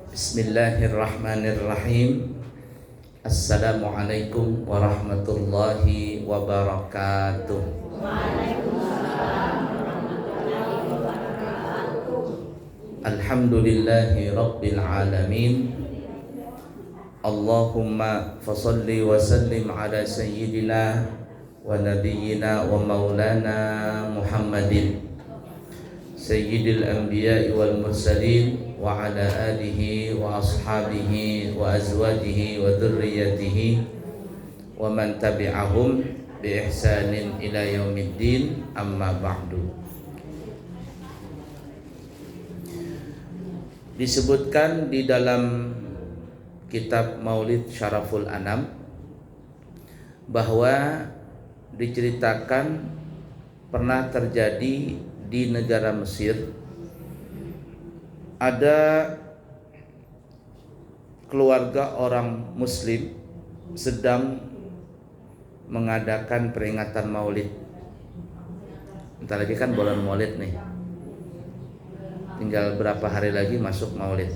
Bismillahirrahmanirrahim. Assalamualaikum warahmatullahi wabarakatuh. Alhamdulillahi rabbil alamin. Allahumma fasalli wa sallim ala sayyidina wa nabiyyina wa maulana Muhammadin sayyidil anbiya'i wal mursalin wa ala alihi wa ashabihi wa azwajihi wa dhurriyyatihi wa man tabi'ahum bi ihsanin ila yaumiddin, amma ba'du. Disebutkan di dalam kitab Maulid Syaraful Anam bahwa diceritakan pernah terjadi di negara Mesir, ada keluarga orang Muslim sedang mengadakan peringatan Maulid. Bentar lagi kan bulan Maulid nih, tinggal berapa hari lagi masuk Maulid.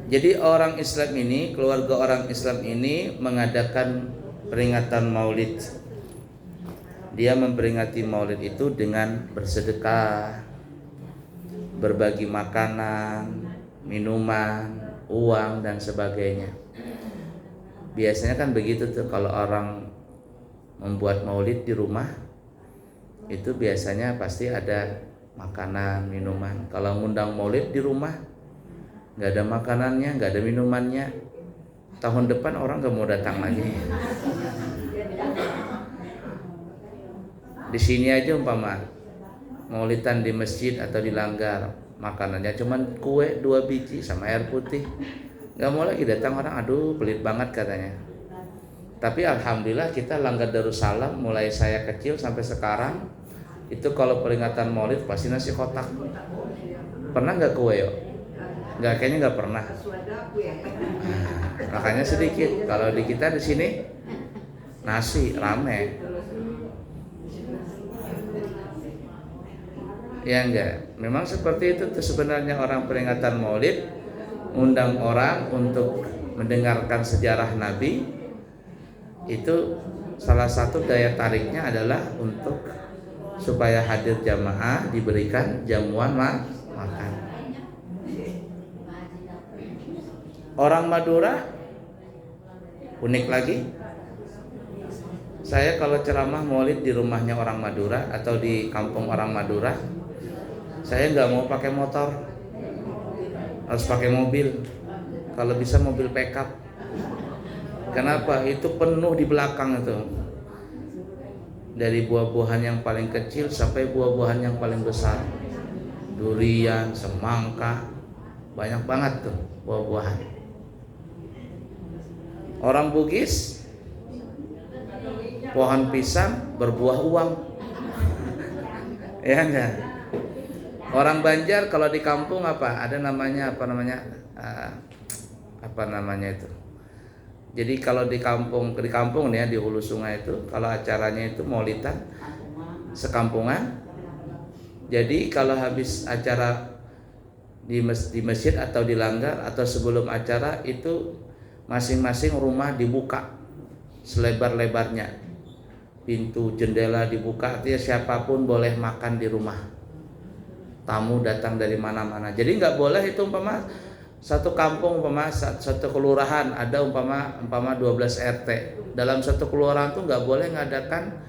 Jadi orang Islam ini, keluarga orang Islam ini mengadakan peringatan Maulid. Dia memperingati Maulid itu dengan bersedekah, berbagi makanan, minuman, uang dan sebagainya. Biasanya kan begitu tuh kalau orang membuat Maulid di rumah, itu biasanya pasti ada makanan, minuman. Kalau ngundang Maulid di rumah, nggak ada makanannya, nggak ada minumannya, tahun depan orang nggak mau datang lagi. Di sini aja umpama maulidan di masjid atau di langgar, makanannya cuman kue 2 biji sama air putih, nggak mau lagi datang orang. Aduh, pelit banget katanya. Tapi alhamdulillah kita Langgar Darussalam mulai saya kecil sampai sekarang itu kalau peringatan Maulid pasti nasi kotak. Pernah nggak kue yo? Nggak, kayaknya nggak pernah. Makanya sedikit. Kalau di kita di sini nasi rame. Ya enggak, memang seperti itu tuh sebenarnya orang peringatan Maulid, undang orang untuk mendengarkan sejarah Nabi. Itu salah satu daya tariknya adalah untuk supaya hadir jamaah diberikan jamuan makan. Orang Madura unik lagi. Saya kalau ceramah Maulid di rumahnya orang Madura atau di kampung orang Madura, saya nggak mau pakai motor, harus pakai mobil. Kalau bisa mobil pickup. Kenapa? Itu penuh di belakang itu. Dari buah-buahan yang paling kecil sampai buah-buahan yang paling besar. Durian, semangka, banyak banget tuh buah-buahan. Orang Bugis, pohon pisang berbuah uang. Ya enggak? Orang Banjar kalau di kampung apa? Ada namanya apa namanya itu. Jadi kalau di kampung nih ya, di hulu sungai itu kalau acaranya itu maulidan sekampungan. Jadi kalau habis acara di masjid atau di langgar atau sebelum acara itu masing-masing rumah dibuka selebar-lebarnya. Pintu jendela dibuka, artinya siapapun boleh makan di rumah. Tamu datang dari mana-mana. Jadi nggak boleh itu umpama satu kampung, umpama satu kelurahan ada umpama 12 RT. Dalam satu kelurahan tuh nggak boleh ngadakan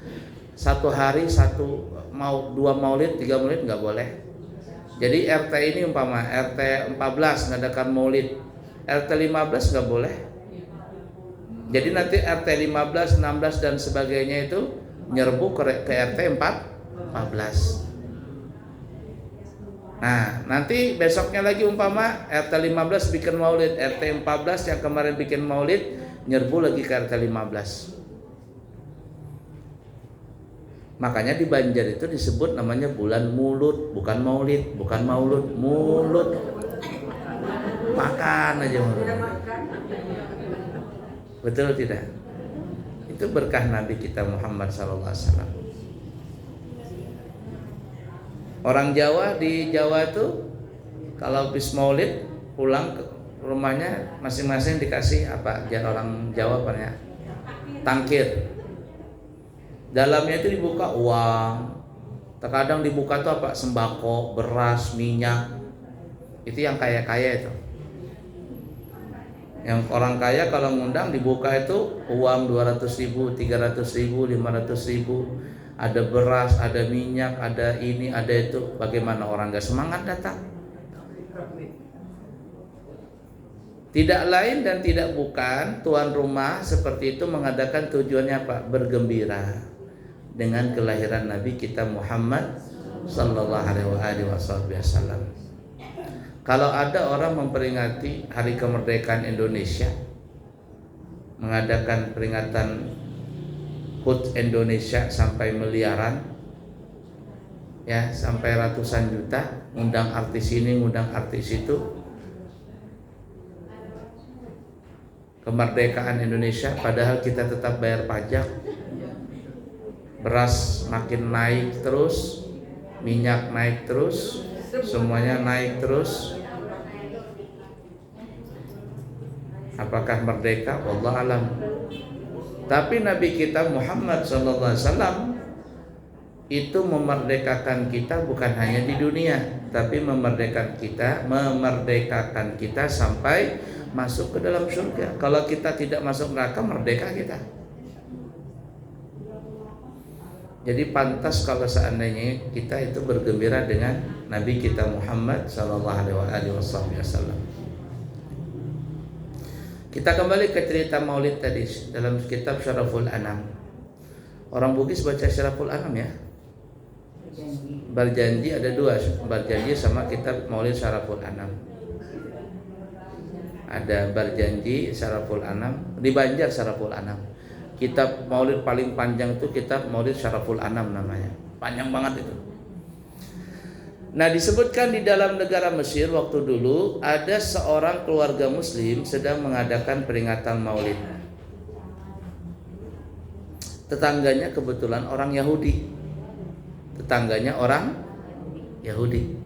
satu hari dua maulid, 3 maulid, nggak boleh. Jadi RT ini umpama RT 14 ngadakan maulid, RT 15 nggak boleh. Jadi nanti RT 15, 16 dan sebagainya itu nyerbu ke RT 14. Nah, nanti besoknya lagi umpama RT 15 bikin maulid, RT 14 yang kemarin bikin maulid nyerbu lagi ke RT 15. Makanya di Banjar itu disebut namanya bulan mulut, bukan maulid, bukan maulud, mulut. Makan aja mulut. Betul tidak? Itu berkah Nabi kita Muhammad SAW. Orang Jawa di Jawa tuh kalau habis Maulid pulang ke rumahnya masing-masing dikasih apa? Orang Jawa banyak tangkir. Dalamnya itu dibuka uang. Terkadang dibuka tuh apa? Sembako, beras, minyak. Itu yang kaya-kaya itu. Yang orang kaya kalau ngundang dibuka itu uang 200.000, 300.000, 500.000. Ada beras, ada minyak, ada ini, ada itu. Bagaimana orang gak semangat datang? Tidak lain dan tidak bukan tuan rumah seperti itu mengadakan tujuannya apa? Bergembira dengan kelahiran Nabi kita Muhammad sallallahu alaihi wasallam. Kalau ada orang memperingati hari kemerdekaan Indonesia, mengadakan peringatan HUT Indonesia sampai miliaran, ya sampai ratusan juta, undang artis ini, undang artis itu. Kemerdekaan Indonesia, padahal kita tetap bayar pajak. Beras makin naik terus, minyak naik terus, semuanya naik terus. Apakah merdeka? Wallahu alam. Tapi Nabi kita Muhammad SAW itu memerdekakan kita bukan hanya di dunia, tapi memerdekakan kita sampai masuk ke dalam surga. Kalau kita tidak masuk neraka, merdeka kita. Jadi pantas kalau seandainya kita itu bergembira dengan Nabi kita Muhammad SAW. Kita kembali ke cerita Maulid tadi dalam kitab Syaraful Anam. Orang Bugis baca Syaraful Anam ya. Berjanji ada dua, berjanji sama kitab Maulid Syaraful Anam. Ada berjanji Syaraful Anam, di Banjar Syaraful Anam. Kitab Maulid paling panjang itu kitab Maulid Syaraful Anam namanya. Panjang banget itu. Nah, disebutkan di dalam negara Mesir waktu dulu ada seorang keluarga muslim sedang mengadakan peringatan Maulid. Tetangganya kebetulan orang Yahudi. Tetangganya orang Yahudi.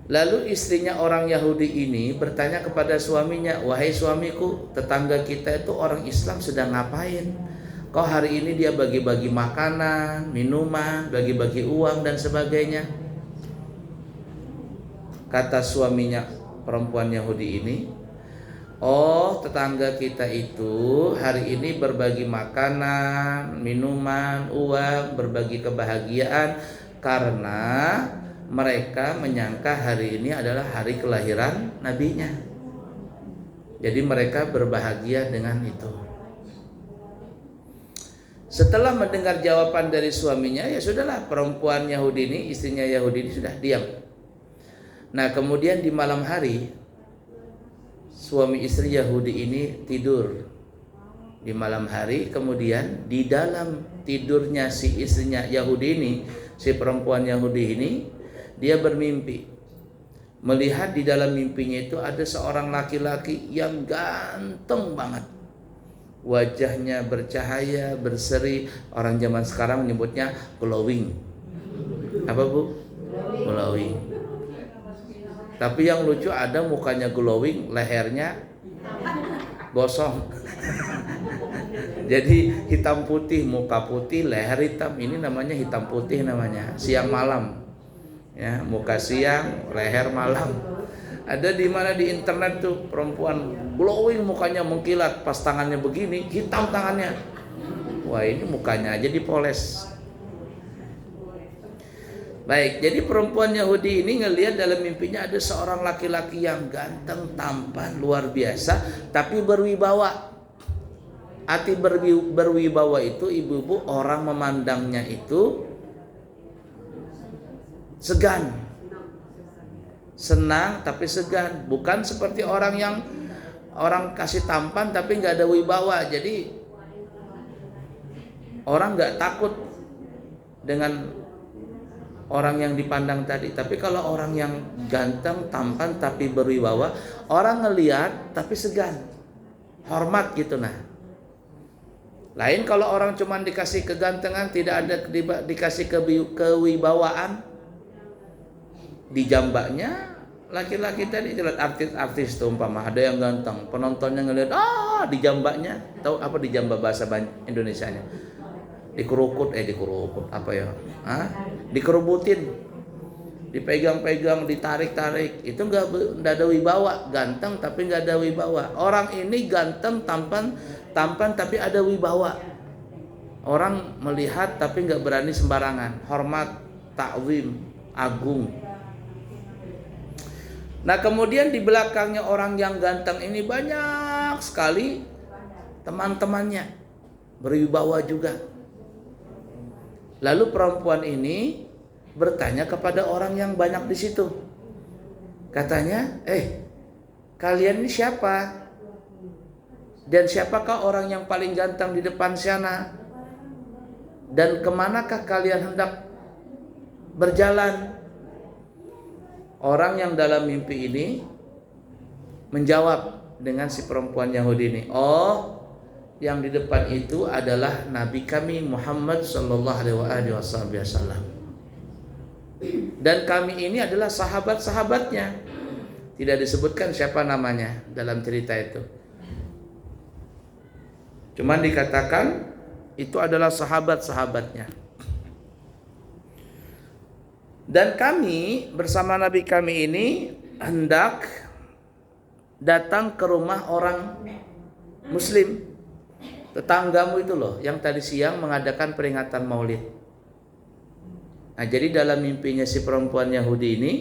Lalu istrinya orang Yahudi ini bertanya kepada suaminya, "Wahai suamiku, tetangga kita itu orang Islam sedang ngapain? Kok hari ini dia bagi-bagi makanan, minuman, bagi-bagi uang dan sebagainya?" Kata suaminya perempuan Yahudi ini, "Oh, tetangga kita itu hari ini berbagi makanan, minuman, uang, berbagi kebahagiaan karena mereka menyangka hari ini adalah hari kelahiran nabinya. Jadi mereka berbahagia dengan itu." Setelah mendengar jawaban dari suaminya, ya sudahlah, perempuan Yahudi ini, istrinya Yahudi ini sudah diam. Nah, kemudian di malam hari suami istri Yahudi ini tidur di malam hari. Kemudian di dalam tidurnya si istrinya Yahudi ini, si perempuan Yahudi ini, dia bermimpi. Melihat di dalam mimpinya itu ada seorang laki-laki yang ganteng banget. Wajahnya bercahaya, berseri. Orang zaman sekarang menyebutnya glowing. Apa bu? Glowing. Tapi yang lucu ada mukanya glowing, lehernya gosong. Jadi hitam putih, muka putih, leher hitam. Ini namanya hitam putih namanya. Siang malam. Ya, muka siang, leher malam. Ada di mana di internet tuh perempuan glowing, mukanya mengkilat, pas tangannya begini, hitam tangannya. Wah, ini mukanya aja dipoles. Baik, jadi perempuan Yahudi ini ngelihat dalam mimpinya ada seorang laki-laki yang ganteng, tampan, luar biasa, tapi berwibawa. Arti berwibawa itu, ibu-ibu, orang memandangnya itu segan, senang tapi segan. Bukan seperti orang yang orang kasih tampan tapi nggak ada wibawa. Jadi orang nggak takut dengan orang yang dipandang tadi. Tapi kalau orang yang ganteng, tampan tapi berwibawa, orang ngelihat tapi segan, hormat gitu. Nah, lain kalau orang cuma dikasih kegantengan, tidak ada dikasih kewibawaan, di jambaknya laki-laki tadi lihat artis-artis tuh umpama ada yang ganteng, penontonnya ngelihat di jambaknya, tahu apa di jambak bahasa Indonesianya? Dikerukut apa ya? Dikerubutin, dipegang-pegang, ditarik-tarik, itu nggak ada wibawa, ganteng tapi nggak ada wibawa. Orang ini ganteng tampan tapi ada wibawa. Orang melihat tapi nggak berani sembarangan, hormat, ta'zim, agung. Nah kemudian di belakangnya orang yang ganteng ini banyak sekali teman-temannya berwibawa juga. Lalu perempuan ini bertanya kepada orang yang banyak di situ. Katanya, kalian ini siapa? Dan siapakah orang yang paling ganteng di depan sana? Dan kemanakah kalian hendak berjalan? Orang yang dalam mimpi ini menjawab dengan si perempuan Yahudi ini, yang di depan itu adalah Nabi kami Muhammad sallallahu alaihi wasallam. Dan kami ini adalah sahabat-sahabatnya. Tidak disebutkan siapa namanya dalam cerita itu. Cuman dikatakan itu adalah sahabat-sahabatnya. Dan kami bersama Nabi kami ini hendak datang ke rumah orang Muslim. Tetanggamu itu loh yang tadi siang mengadakan peringatan Maulid. Nah, jadi dalam mimpinya si perempuan Yahudi ini,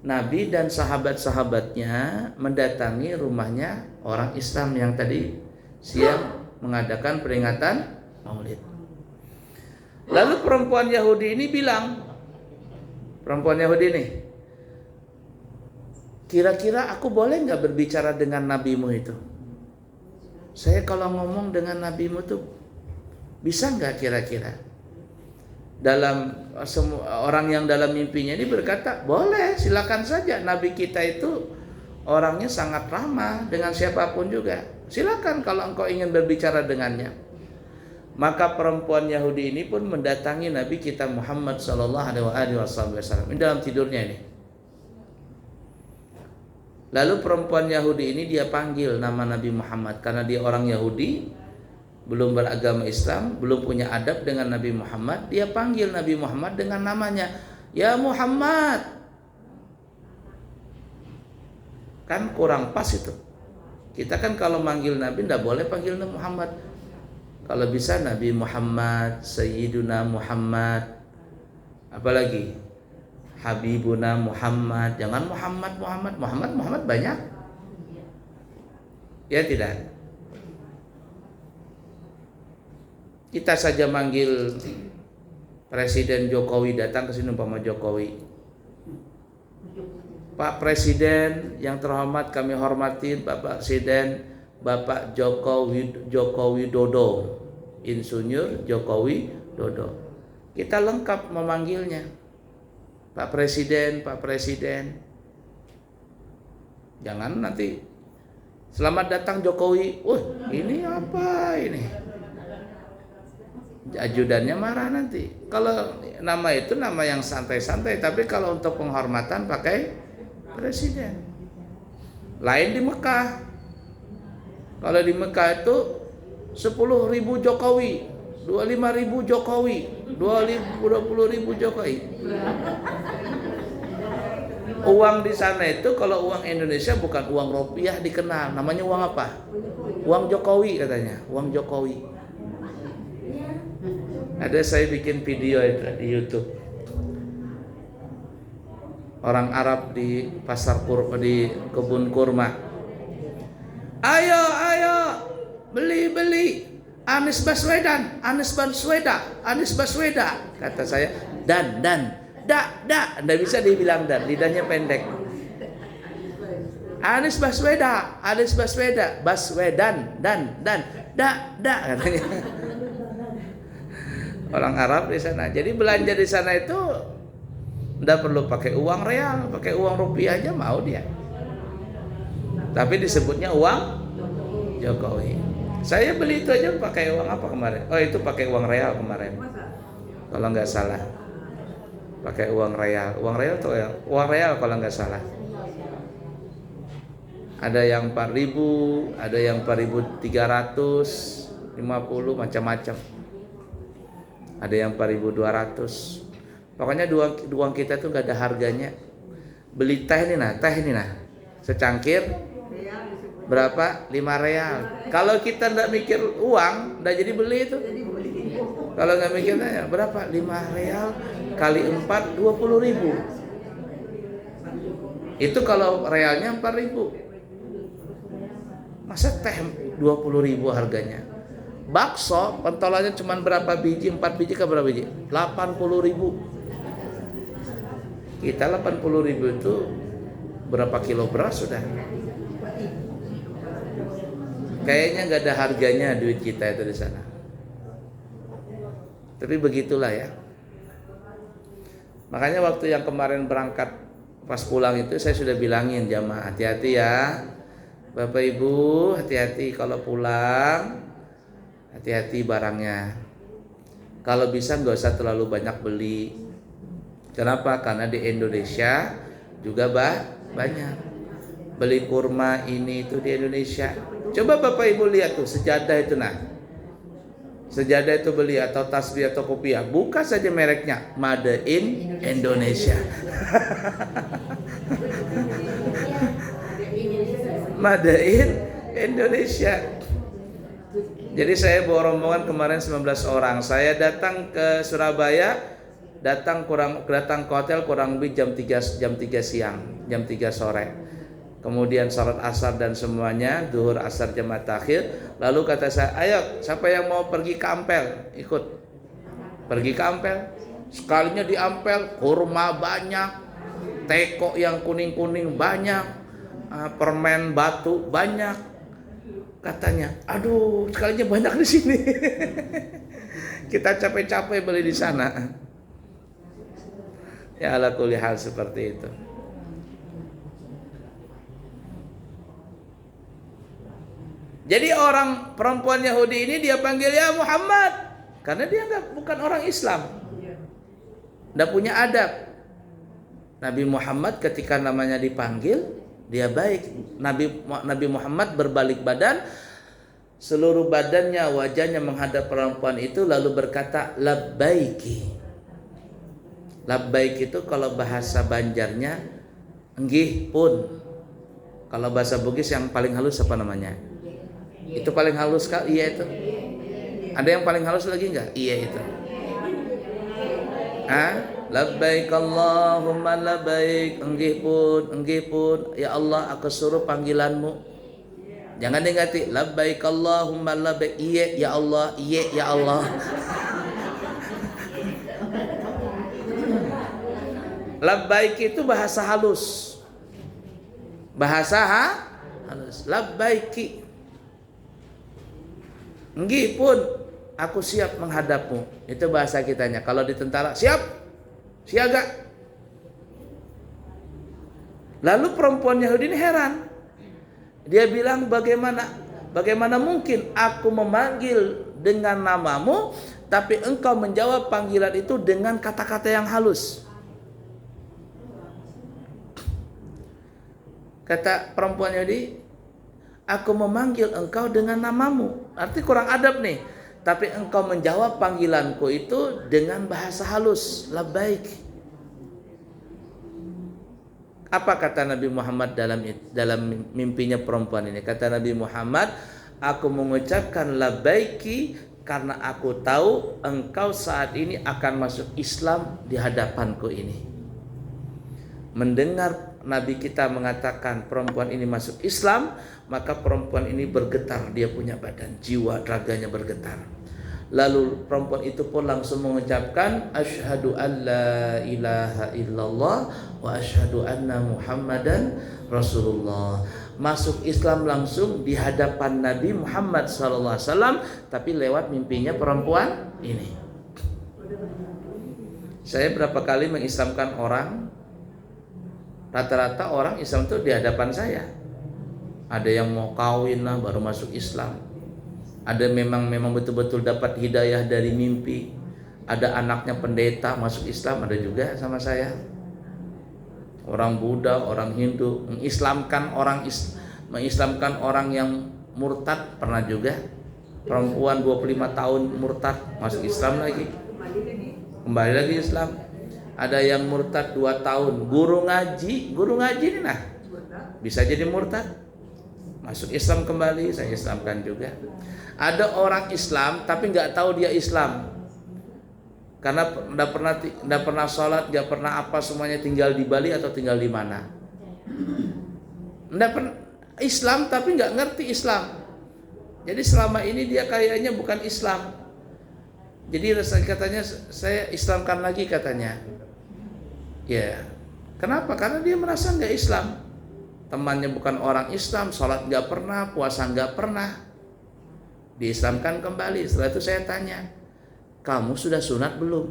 Nabi dan sahabat-sahabatnya mendatangi rumahnya orang Islam yang tadi siang mengadakan peringatan Maulid. Lalu perempuan Yahudi ini bilang, kira-kira aku boleh nggak berbicara dengan nabimu itu? Saya kalau ngomong dengan nabimu tuh bisa nggak kira-kira? Dalam orang yang dalam mimpinya ini berkata, boleh, silakan saja. Nabi kita itu orangnya sangat ramah dengan siapapun juga. Silakan kalau engkau ingin berbicara dengannya. Maka perempuan Yahudi ini pun mendatangi Nabi kita Muhammad sallallahu alaihi wasallam. Ini dalam tidurnya ini. Lalu perempuan Yahudi ini dia panggil nama Nabi Muhammad karena dia orang Yahudi, belum beragama Islam, belum punya adab dengan Nabi Muhammad. Dia panggil Nabi Muhammad dengan namanya, ya Muhammad. Kan kurang pas itu. Kita kan kalau manggil Nabi tidak boleh panggil Nabi Muhammad. Kalau bisa Nabi Muhammad, Sayyiduna Muhammad, apalagi Habibuna Muhammad. Jangan Muhammad banyak. Ya tidak. Kita saja manggil Presiden Jokowi datang ke sini umpama Jokowi. Pak Presiden yang terhormat kami hormati Bapak Presiden Bapak Joko Widodo, Insinyur Joko Widodo. Kita lengkap memanggilnya. Pak Presiden. Jangan nanti selamat datang Jokowi. Ini apa ini? Ajudannya marah nanti. Kalau nama itu nama yang santai-santai, tapi kalau untuk penghormatan pakai Presiden. Lain di Mekah. Kalau di Mekah itu 10.000 Jokowi, 25.000 Jokowi, 20.000 Jokowi. Uang di sana itu kalau uang Indonesia bukan uang rupiah dikenal, namanya uang apa? Uang Jokowi katanya, uang Jokowi. Ada saya bikin video itu di YouTube. Orang Arab di pasar di kebun kurma. Ayo beli Anies Baswedan kata saya. Dan enggak bisa dibilang dan, lidahnya pendek. Anies Baswedan dan katanya. Orang Arab di sana. Jadi belanja di sana itu enggak perlu pakai uang real, pakai uang rupiah aja mau dia. Tapi disebutnya uang Jokowi. Saya beli itu aja pakai uang apa kemarin? Itu pakai uang real kemarin. Kalau nggak salah. pakai uang real. Uang real tuh ya, uang real kalau nggak salah. Ada yang 4.000, ada yang 4.350, macam-macam. Ada yang 4.200. Pokoknya uang kita tuh nggak ada harganya. Beli teh ini nah, secangkir berapa? 5 real. Kalau kita nggak mikir uang, nggak jadi beli itu. Kalau nggak mikirnya berapa? 5 real kali 4, 20.000. Itu kalau realnya 4.000. Masa teh 20.000 harganya? Bakso pentolannya cuma berapa biji? 4 biji ke berapa biji? 80.000. Kita 80.000 itu berapa kilo beras sudah? Kayaknya nggak ada harganya duit kita itu di sana. Tapi begitulah ya. Makanya waktu yang kemarin berangkat pas pulang itu saya sudah bilangin jamaah, hati-hati ya. Bapak Ibu, hati-hati kalau pulang. Hati-hati barangnya. Kalau bisa nggak usah terlalu banyak beli. Kenapa? Karena di Indonesia juga banyak. Beli kurma ini itu di Indonesia. Coba Bapak Ibu lihat tuh sejadah itu nah. Sejadah itu beli atau tasbih atau kopiah, buka saja mereknya, Made in Indonesia. Made in Indonesia. Jadi saya bawa rombongan kemarin 19 orang. Saya datang ke Surabaya, datang ke hotel kurang lebih jam 3 siang, jam 3 sore. Kemudian salat asar dan semuanya, zuhur asar jamaah takhir. Lalu kata saya, ayo siapa yang mau pergi ke Ampel, ikut. Pergi ke Ampel. Sekalinya di Ampel, kurma banyak, teko yang kuning-kuning banyak, permen batu banyak. Katanya, aduh sekalinya banyak di sini. Kita capek-capek beli di sana. Ya ala kulli hal seperti itu. Jadi orang perempuan Yahudi ini dia panggil ya Muhammad karena dia bukan orang Islam, nggak punya adab. Nabi Muhammad ketika namanya dipanggil dia baik. Nabi Muhammad berbalik badan, seluruh badannya wajahnya menghadap perempuan itu lalu berkata labbaiki. Labbaik itu kalau bahasa Banjarnya nggih pun. Kalau bahasa Bugis yang paling halus apa namanya? Itu paling halus kak? Iya itu. Ada yang paling halus lagi enggak? Iya itu. Labbaik Allahumma labbaik. Enggih pun. Ya Allah, aku suruh panggilanmu. Jangan digati. Labbaik Allahumma labbaik. Iya ya Allah. Iya ya Allah. Labbaik itu bahasa halus. Bahasa halus. Labbaiki. Nggih pun, aku siap menghadapmu. Itu bahasa kitanya. Kalau di tentara, siap, siaga. Lalu perempuan Yahudi ini heran. Dia bilang, bagaimana mungkin aku memanggil dengan namamu, tapi engkau menjawab panggilan itu dengan kata-kata yang halus. Kata perempuan Yahudi, aku memanggil engkau dengan namamu. Arti kurang adab nih. Tapi engkau menjawab panggilanku itu dengan bahasa halus. Labbaik. Apa kata Nabi Muhammad dalam mimpinya perempuan ini? Kata Nabi Muhammad, aku mengucapkan labbaiki karena aku tahu engkau saat ini akan masuk Islam di hadapanku ini. Mendengar Nabi kita mengatakan perempuan ini masuk Islam, maka perempuan ini bergetar, dia punya badan, jiwa raganya bergetar. Lalu perempuan itu pun langsung mengucapkan asyhadu alla ilaha illallah wa asyhadu anna muhammadan rasulullah. Masuk Islam langsung di hadapan Nabi Muhammad SAW, tapi lewat mimpinya perempuan ini. Saya berapa kali mengislamkan orang, rata-rata orang Islam itu di hadapan saya. Ada yang mau kawin lah baru masuk Islam. Ada memang betul-betul dapat hidayah dari mimpi. Ada anaknya pendeta masuk Islam, ada juga sama saya. Orang Buddha, orang Hindu mengislamkan orang yang murtad, pernah juga. Perempuan 25 tahun murtad masuk Islam lagi. Kembali lagi Islam. Ada yang murtad 2 tahun, guru ngaji ini nah bisa jadi murtad. Masuk Islam kembali, saya Islamkan juga. Ada orang Islam tapi nggak tahu dia Islam. Karena nggak pernah sholat, nggak pernah apa, semuanya tinggal di Bali atau tinggal di mana. Nggak pernah Islam tapi nggak ngerti Islam. Jadi selama ini dia kayaknya bukan Islam. Jadi katanya saya Islamkan lagi katanya. Ya, kenapa? Karena dia merasa nggak Islam. Temannya bukan orang Islam, sholat nggak pernah, puasa nggak pernah. Diislamkan kembali. Setelah itu saya tanya, kamu sudah sunat belum?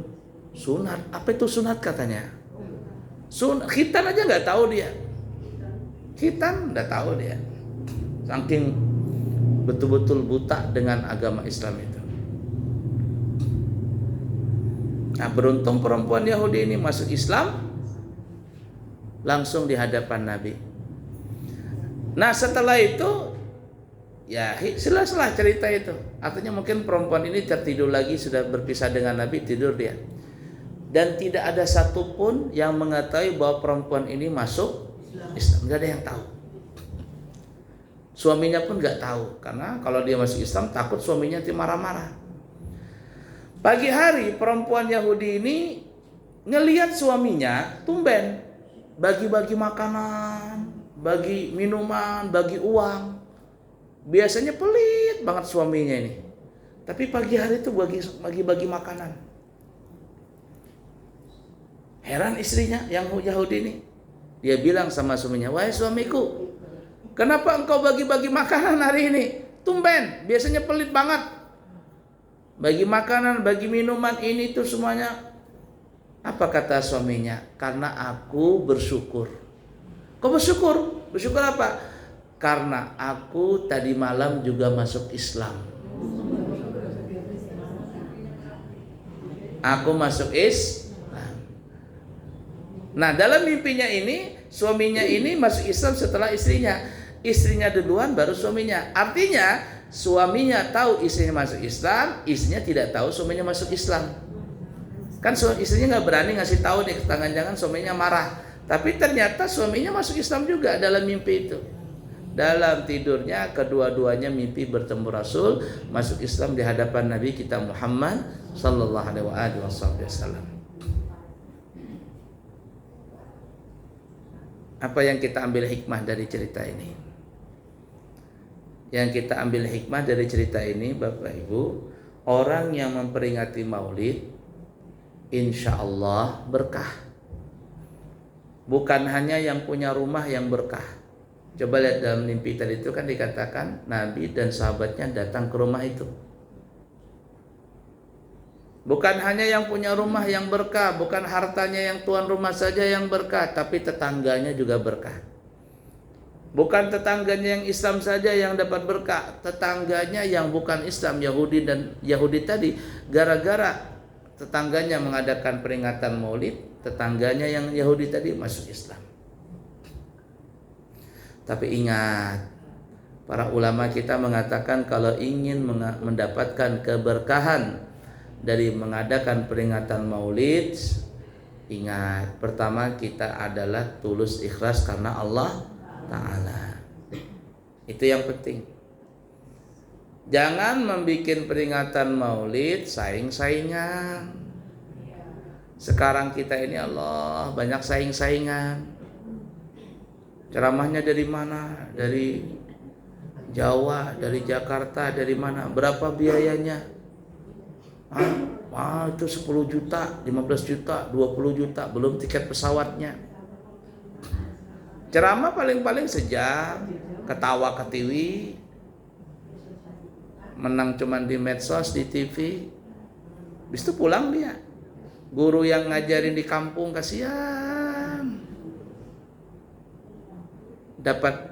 Sunat? Apa itu sunat katanya? Khitan aja nggak tahu dia. Khitan nggak tahu dia. Saking betul-betul buta dengan agama Islam itu. Nah, beruntung perempuan Yahudi ini masuk Islam langsung di hadapan Nabi. Nah, setelah itu ya selesai cerita itu. Artinya mungkin perempuan ini tertidur lagi, sudah berpisah dengan Nabi, tidur dia. Dan tidak ada satupun yang mengetahui bahwa perempuan ini masuk Islam. Tidak ada yang tahu. Suaminya pun nggak tahu, karena kalau dia masuk Islam takut suaminya nanti marah-marah. Pagi hari perempuan Yahudi ini ngelihat suaminya tumben bagi-bagi makanan, bagi minuman, bagi uang. Biasanya pelit banget suaminya ini. Tapi pagi hari itu bagi-bagi makanan. Heran istrinya yang Yahudi ini. Dia bilang sama suaminya, "Wahai suamiku, kenapa engkau bagi-bagi makanan hari ini? Tumben, biasanya pelit banget. Bagi makanan, bagi minuman ini tuh semuanya." Apa kata suaminya? "Karena aku bersyukur." Kau bersyukur? Bersyukur apa? Karena aku tadi malam juga masuk Islam. Aku masuk Islam. Nah, dalam mimpinya ini, suaminya ini masuk Islam setelah istrinya. Istrinya duluan baru suaminya. Artinya, suaminya tahu istrinya masuk Islam, istrinya tidak tahu suaminya masuk Islam. Kan istrinya nggak berani ngasih tahu nih, jangan suaminya marah. Tapi ternyata suaminya masuk Islam juga dalam mimpi itu. Dalam tidurnya kedua-duanya mimpi bertemu Rasul masuk Islam di hadapan Nabi kita Muhammad sallallahu alaihi wasallam. Apa yang kita ambil hikmah dari cerita ini? Yang kita ambil hikmah dari cerita ini, Bapak Ibu, orang yang memperingati Maulid insya Allah berkah. Bukan hanya yang punya rumah yang berkah. Coba lihat dalam mimpi tadi itu kan dikatakan Nabi dan sahabatnya datang ke rumah itu. Bukan hanya yang punya rumah yang berkah, bukan hartanya yang tuan rumah saja yang berkah, tapi tetangganya juga berkah. Bukan tetangganya yang Islam saja yang dapat berkah, tetangganya yang bukan Islam, Yahudi tadi, gara-gara tetangganya mengadakan peringatan Maulid, tetangganya yang Yahudi tadi masuk Islam. Tapi ingat, para ulama kita mengatakan kalau ingin mendapatkan keberkahan dari mengadakan peringatan Maulid, ingat, pertama kita adalah tulus ikhlas karena Allah Ta'ala. Itu yang penting. Jangan membuat peringatan Maulid saing-saingan. Sekarang kita ini Allah banyak saing-saingan. Ceramahnya dari mana? Dari Jawa, dari Jakarta, dari mana? Berapa biayanya? Itu 10 juta, 15 juta, 20 juta, belum tiket pesawatnya. Ceramah paling-paling sejam, ketawa ketiwi, menang cuman di medsos, di TV. Habis itu pulang dia. Guru yang ngajarin di kampung kasihan. Dapat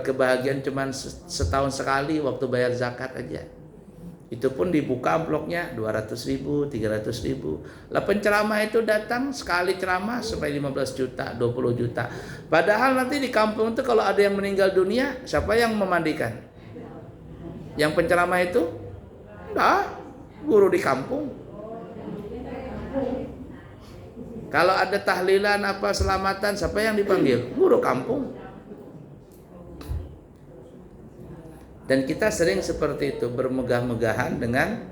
kebahagiaan cuman setahun sekali waktu bayar zakat aja. Itu pun dibuka amplopnya 200.000, 300.000. Lah penceramah itu datang sekali ceramah sampai 15 juta, 20 juta. Padahal nanti di kampung itu kalau ada yang meninggal dunia, siapa yang memandikan? Yang penceramah itu? Enggak, guru di kampung. Kalau ada tahlilan apa selamatan, siapa yang dipanggil? Guru kampung. Dan kita sering seperti itu, bermegah-megahan dengan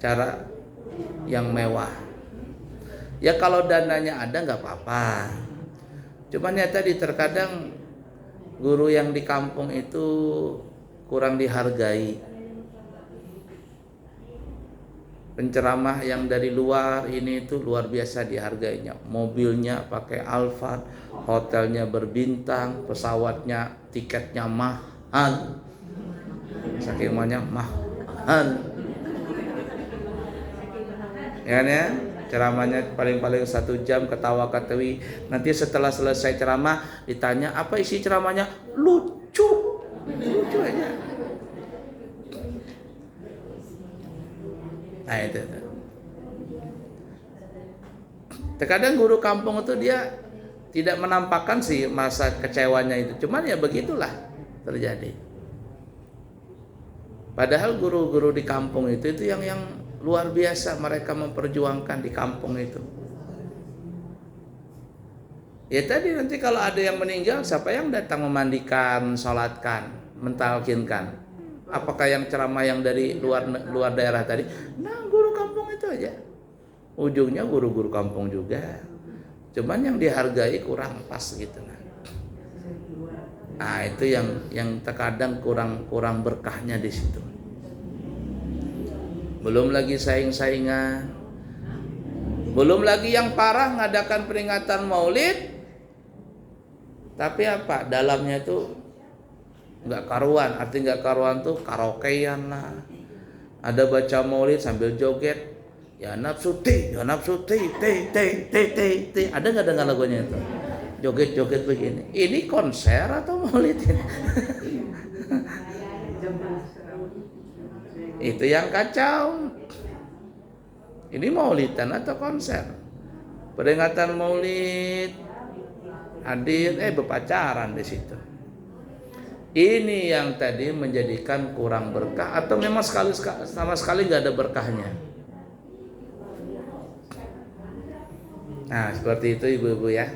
cara yang mewah. Ya kalau dananya ada nggak apa-apa. Cuman ya tadi terkadang guru yang di kampung itu kurang dihargai. Penceramah yang dari luar ini itu luar biasa dihargainya. Mobilnya pakai Alphard, hotelnya berbintang, pesawatnya, tiketnya mahal. Saking banyak mahal. Ya kan ya? Ceramahnya paling-paling 1 jam ketawa-ketawi. Nanti setelah selesai ceramah ditanya apa isi ceramahnya? Lucu. Lucu aja. Nah itu. Terkadang guru kampung itu dia tidak menampakkan sih masa kecewanya itu. Cuman ya begitulah terjadi. Padahal guru-guru di kampung itu yang luar biasa mereka memperjuangkan di kampung itu. Ya tadi nanti kalau ada yang meninggal, siapa yang datang memandikan, sholatkan, mentalkinkan? Apakah yang ceramah yang dari luar daerah tadi? Nah, guru kampung itu aja. Ujungnya guru-guru kampung juga. Cuman yang dihargai kurang pas gitu. Nah, itu yang terkadang kurang berkahnya di situ. Belum lagi saing-saingan. Belum lagi yang parah ngadakan peringatan Maulid. Tapi apa? Dalamnya itu nggak karuan, artinya nggak karuan tuh karaokean lah. Ada baca maulid sambil joget, ya nafsu ti, te. Ada nggak dengan lagunya itu? Joget-joget begini. Ini konser atau maulid ini? Itu yang kacau. Ini maulidan atau konser? Peringatan maulid, hadir, berpacaran di situ. Ini yang tadi menjadikan kurang berkah atau memang sama sekali nggak ada berkahnya. Nah seperti itu ibu-ibu ya.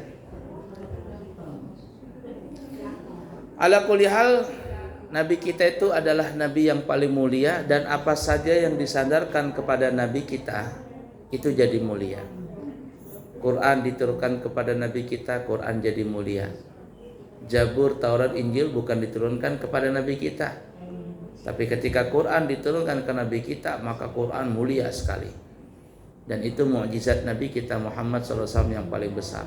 Ala kulli hal, Nabi kita itu adalah Nabi yang paling mulia. Dan apa saja yang disandarkan kepada Nabi kita itu jadi mulia. Quran diturunkan kepada Nabi kita, Quran jadi mulia. Zabur, Taurat, Injil bukan diturunkan kepada Nabi kita, tapi ketika Quran diturunkan ke Nabi kita, maka Quran mulia sekali. Dan itu mukjizat Nabi kita Muhammad SAW yang paling besar.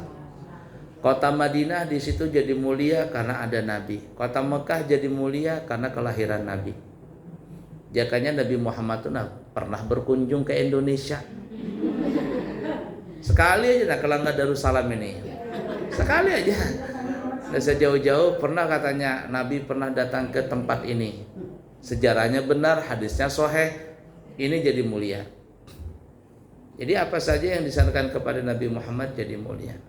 Kota Madinah di situ jadi mulia karena ada Nabi. Kota Mekah jadi mulia karena kelahiran Nabi. Jakanya Nabi Muhammad itu pernah berkunjung ke Indonesia. Sekali aja ke Langgar Darussalam ini. Sekali aja. Dan sejauh-jauh pernah katanya Nabi pernah datang ke tempat ini. Sejarahnya benar, hadisnya sahih. Ini jadi mulia. Jadi apa saja yang disandarkan kepada Nabi Muhammad jadi mulia.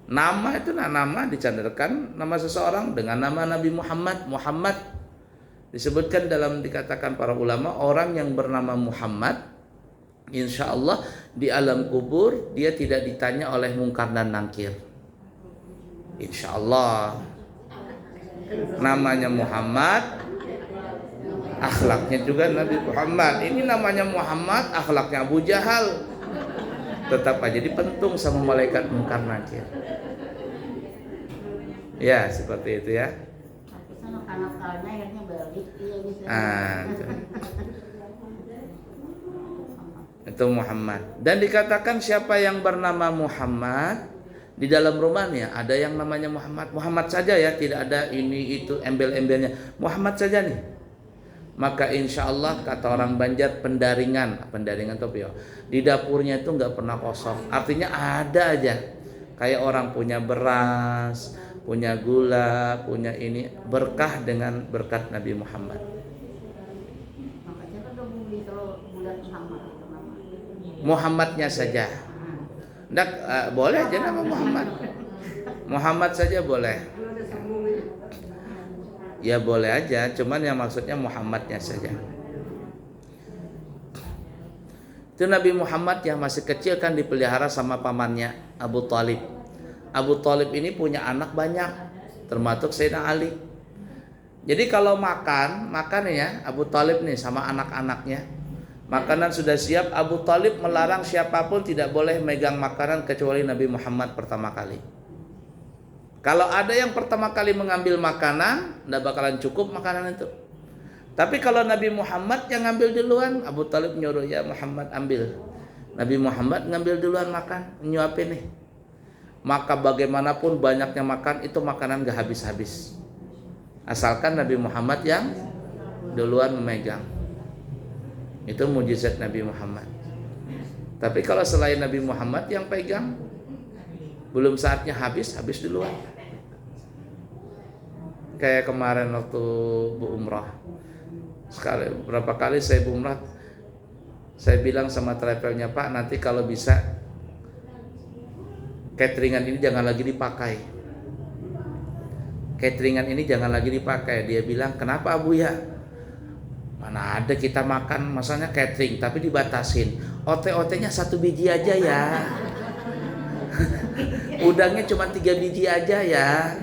Nama itu nama dicandarkan nama seseorang dengan nama Nabi Muhammad. Muhammad disebutkan dikatakan para ulama, orang yang bernama Muhammad, insya Allah di alam kubur dia tidak ditanya oleh mungkar dan nangkir. Insya Allah. Namanya Muhammad, akhlaknya juga Nabi Muhammad. Ini namanya Muhammad, akhlaknya Abu Jahal. Tetap aja dipentung sama malaikat mungkar nakir. Ya seperti itu ya. Itu Muhammad. Dan dikatakan siapa yang bernama Muhammad, di dalam rumahnya ada yang namanya Muhammad saja ya, tidak ada ini itu embel-embelnya, Muhammad saja nih. Maka insya Allah kata orang Banjar pendaringan itu di dapurnya itu nggak pernah kosong. Artinya ada aja. Kayak orang punya beras, punya gula, punya ini, berkah dengan berkat Nabi Muhammad. Muhammadnya saja. Nggak, boleh aja nama Muhammad. Muhammad saja boleh. Ya boleh aja, cuman yang maksudnya Muhammadnya saja. Itu Nabi Muhammad yang masih kecil kan dipelihara sama pamannya Abu Thalib. Abu Thalib ini punya anak banyak, termasuk Sayyidina Ali. Jadi kalau makan ya Abu Thalib nih sama anak-anaknya, makanan sudah siap, Abu Thalib melarang siapapun tidak boleh megang makanan kecuali Nabi Muhammad pertama kali. Kalau ada yang pertama kali mengambil makanan, tidak bakalan cukup makanan itu. Tapi kalau Nabi Muhammad yang ngambil duluan, Abu Thalib nyuruh, ya Muhammad ambil. Nabi Muhammad ngambil duluan makan, nyuapin nih. Maka bagaimanapun banyaknya makan, itu makanan gak habis-habis. Asalkan Nabi Muhammad yang duluan memegang. Itu mujizat Nabi Muhammad. Tapi kalau selain Nabi Muhammad yang pegang, belum saatnya habis duluan. Kayak kemarin waktu umrah, berapa kali saya umrah, saya bilang sama travelnya, Pak, nanti kalau bisa cateringan ini jangan lagi dipakai. Cateringan ini jangan lagi dipakai. Dia bilang, kenapa Abu ya? Mana ada kita makan masanya catering tapi dibatasin. Ote-otenya 1 biji aja ya. Udangnya cuma 3 biji aja ya.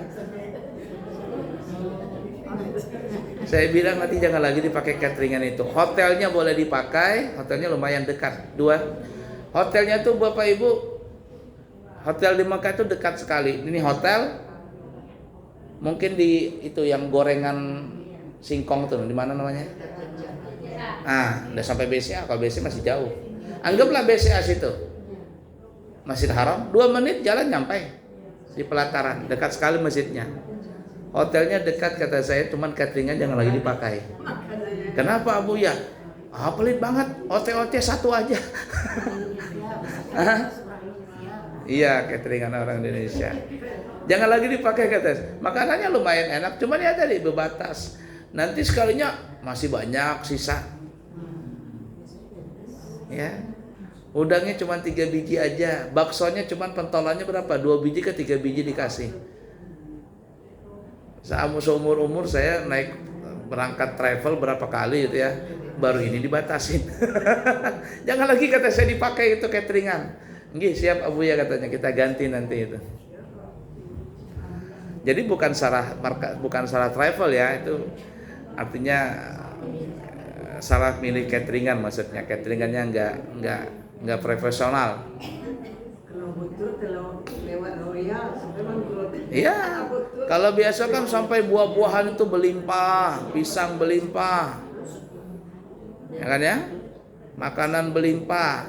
Saya bilang nanti jangan lagi dipakai cateringan itu. Hotelnya boleh dipakai, hotelnya lumayan dekat. 2. Hotelnya tuh Bapak Ibu, hotel di Mekah itu dekat sekali. Ini hotel mungkin di itu yang gorengan singkong tuh, di mana namanya? Udah sampai BCA. Kalau BCA masih jauh. Anggaplah BCA situ. Masjid Haram 2 menit jalan nyampe di pelataran, dekat sekali masjidnya. Hotelnya dekat, kata saya, cuman cateringan jangan lagi dipakai. Kenapa Abu ya? Pelit banget, OT-OT 1 aja. Iya, cateringan orang Indonesia. Jangan lagi dipakai, kata saya. Makanannya lumayan enak, cuman ya tadi berbatas. Nanti sekalinya masih banyak sisa. Ya. Udangnya cuma 3 biji aja, baksonya cuma pentolannya berapa? 2 biji ke 3 biji dikasih. Seumur-umur saya naik berangkat travel berapa kali gitu ya, baru ini dibatasin. Jangan lagi, kata saya, dipakai itu cateringan. Nggih, siap Abu ya, katanya, kita ganti nanti itu. Jadi bukan salah travel ya, itu artinya salah milih cateringan, maksudnya cateringannya nggak profesional. Iya, kalau biasa kan sampai buah-buahan itu berlimpah, pisang berlimpah, ya kan ya, makanan berlimpah.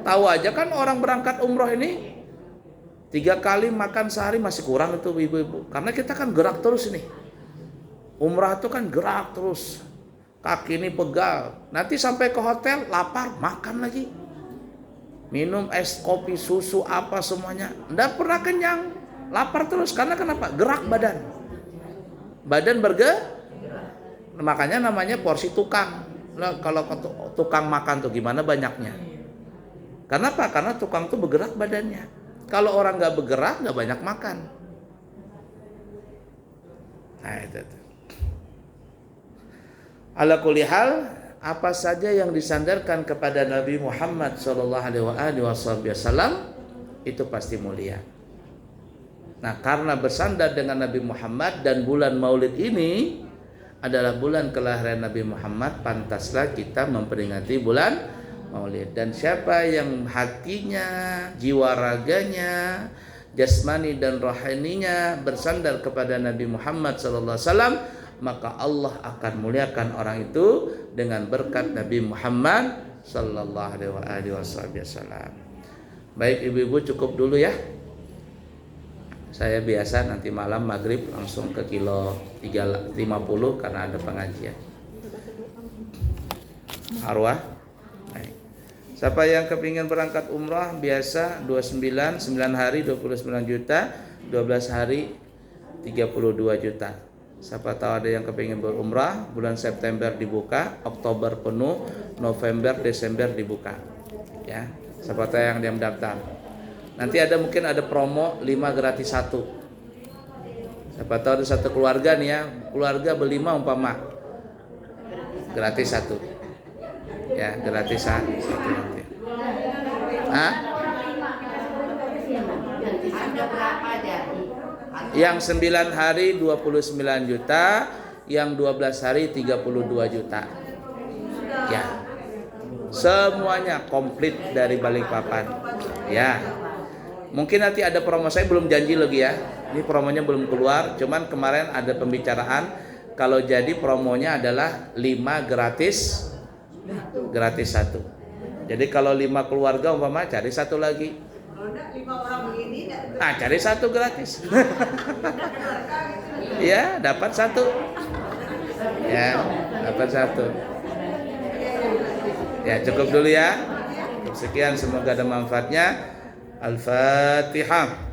Tahu aja kan orang berangkat umroh ini 3 kali makan sehari masih kurang itu ibu-ibu, karena kita kan gerak terus ini. Umrah itu kan gerak terus, kaki ini pegal. Nanti sampai ke hotel lapar, makan lagi, minum es, kopi, susu, apa semuanya, nggak pernah kenyang, lapar terus. Karena kenapa? Gerak badan bergerak. Makanya namanya porsi tukang. Nah, kalau tukang makan tuh gimana banyaknya? Kenapa? Karena tukang tuh bergerak badannya. Kalau orang nggak bergerak, nggak banyak makan. Nah itu. Ala kulli hal, apa saja yang disandarkan kepada Nabi Muhammad SAW itu pasti mulia. Nah, karena bersandar dengan Nabi Muhammad dan bulan Maulid ini adalah bulan kelahiran Nabi Muhammad, pantaslah kita memperingati bulan Maulid. Dan siapa yang hatinya, jiwa raganya, jasmani dan rohaninya bersandar kepada Nabi Muhammad SAW, maka Allah akan muliakan orang itu dengan berkat Nabi Muhammad sallallahu alaihi wasallam. Baik ibu-ibu, cukup dulu ya. Saya biasa nanti malam maghrib langsung ke kilo 350 karena ada pengajian. Arwah. Baik. Siapa yang kepingin berangkat umrah biasa 9 hari 29 juta, 12 hari 32 juta. Siapa tahu ada yang kepingin berumrah, bulan September dibuka, Oktober penuh, November, Desember dibuka. ya. Siapa tahu yang dia mendaftar. Nanti mungkin ada promo 5 gratis 1. Siapa tahu ada satu keluarga nih ya, keluarga berlima umpama gratis 1. Ya, gratis 1 nanti. Hah? Yang 9 hari 29 juta, yang 12 hari 32 juta. Ya. Semuanya komplit dari Balikpapan. Ya. Mungkin nanti ada promo, saya belum janji lagi ya. Ini promonya belum keluar, cuman kemarin ada pembicaraan kalau jadi promonya adalah 5 gratis 1. Jadi kalau 5 keluarga umpama cari 1 lagi. Kalau enggak 5 orang begini enggak. Cari 1 gratis. Ya, dapat 1. Ya, dapat 1. Ya, cukup dulu ya. Sekian, semoga ada manfaatnya. Al-Fatihah.